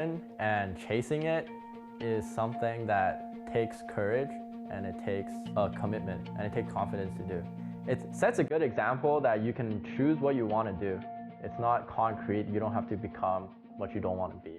and chasing it is something that takes courage and it takes a commitment and it takes confidence to do. It sets a good example that you can choose what you want to do. It's not concrete. You don't have to become what you don't want to be.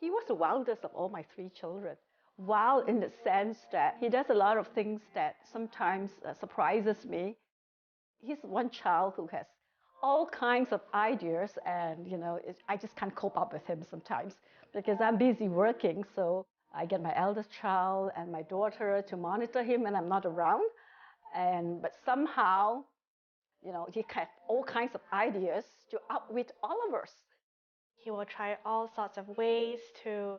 He was the wildest of all my three children. Wild in the sense that he does a lot of things that sometimes surprises me. He's one child who has all kinds of ideas, and I just can't cope up with him sometimes because I'm busy working. So I get my eldest child and my daughter to monitor him when I'm not around. But somehow, he has all kinds of ideas to outwit all of us. He will try all sorts of ways to,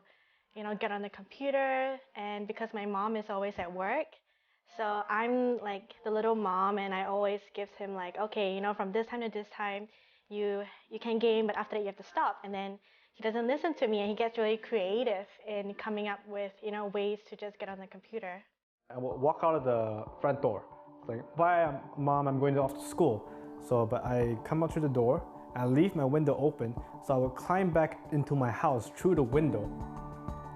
get on the computer. And because my mom is always at work, so I'm like the little mom, and I always give him like, okay, from this time to this time, you can game, but after that you have to stop. And then he doesn't listen to me, and he gets really creative in coming up with, ways to just get on the computer. I will walk out of the front door. It's like, bye, Mom, I'm going off to school. But I come out through the door, I leave my window open, so I would climb back into my house through the window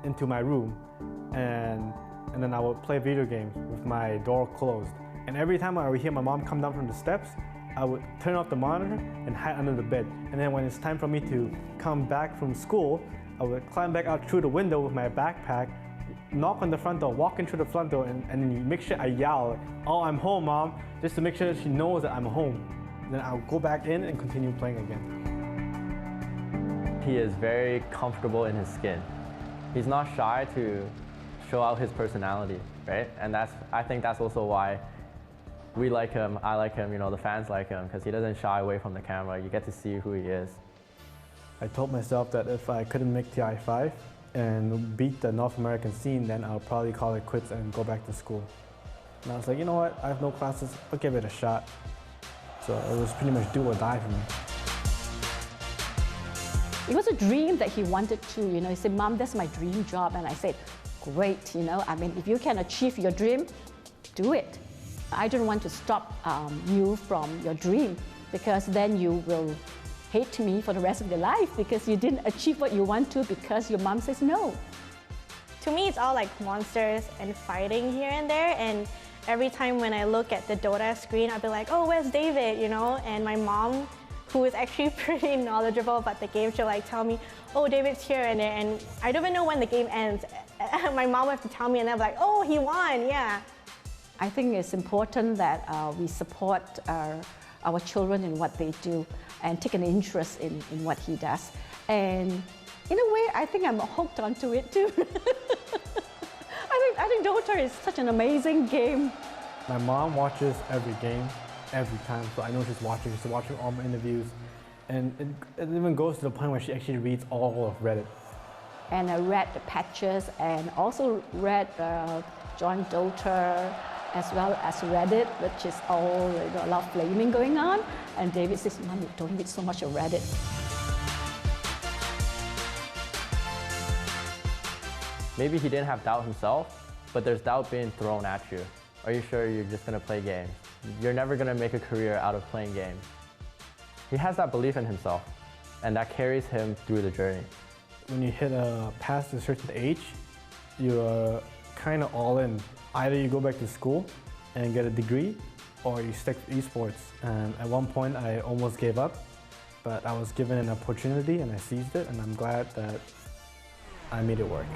into my room, and then I would play video games with my door closed. And every time I would hear my mom come down from the steps, I would turn off the monitor and hide under the bed. And then when it's time for me to come back from school, I would climb back out through the window with my backpack, knock on the front door, walk into the front door, and then make sure I yell, "Oh, I'm home, Mom," just to make sure that she knows that I'm home. Then I'll go back in and continue playing again. He is very comfortable in his skin. He's not shy to show out his personality, right? And I think that's also why we like him, I like him, the fans like him, because he doesn't shy away from the camera. You get to see who he is. I told myself that if I couldn't make the I-5 and beat the North American scene, then I'll probably call it quits and go back to school. And I was like, you know what, I have no classes, I'll give it a shot. So it was pretty much do or die for me. It was a dream that he wanted to, he said, "Mom, that's my dream job." And I said, "Great, if you can achieve your dream, do it." I don't want to stop you from your dream, because then you will hate me for the rest of your life because you didn't achieve what you want to because your mom says no. To me, it's all like monsters and fighting here and there. And every time when I look at the Dota screen, I'll be like, "Oh, where's David?" And my mom, who is actually pretty knowledgeable about the game, she'll like tell me, "Oh, David's here," and I don't even know when the game ends. My mom will have to tell me, and I'm like, "Oh, he won, yeah." I think it's important that we support our children in what they do and take an interest in what he does. And in a way, I think I'm hooked onto it too. I think Dota is such an amazing game. My mom watches every game, every time, so I know she's watching. She's watching all my interviews. And it even goes to the point where she actually reads all of Reddit. And I read the patches and also read joined Dota, as well as Reddit, which is all a lot of blaming going on. And David says, "Mom, don't read so much of Reddit." Maybe he didn't have doubt himself, but there's doubt being thrown at you. Are you sure you're just going to play games? You're never going to make a career out of playing games. He has that belief in himself, and that carries him through the journey. When you hit past a certain age, you're kind of all in. Either you go back to school and get a degree, or you stick to esports. And at one point, I almost gave up, but I was given an opportunity and I seized it, and I'm glad that I made it work.